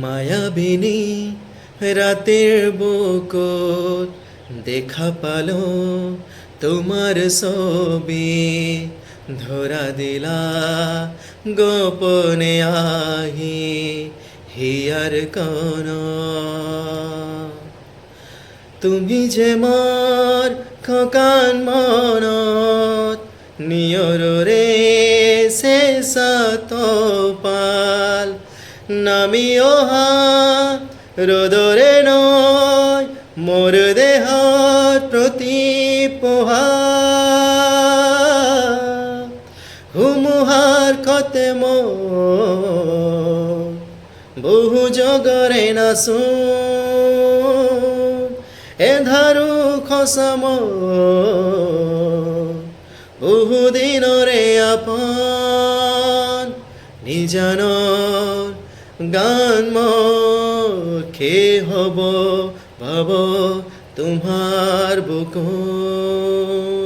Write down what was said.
মায়াবিনী রাতের বুকুত দেখা পালো তোমার ছবি ধরা দিলা গোপনে আহি হিয়ার কোন তুমি যে মোর খকান মনত নিয়র রে শেষত পাল নামি অহা রোদরে নয় মোর দেহত প্রতি পোহা হুমুহার কতে মোর বহু জগরে নাচো এধারু খসম বহু দিনরে আপন নিজানর গান মোর খে হব ভাব তোমার বুকুত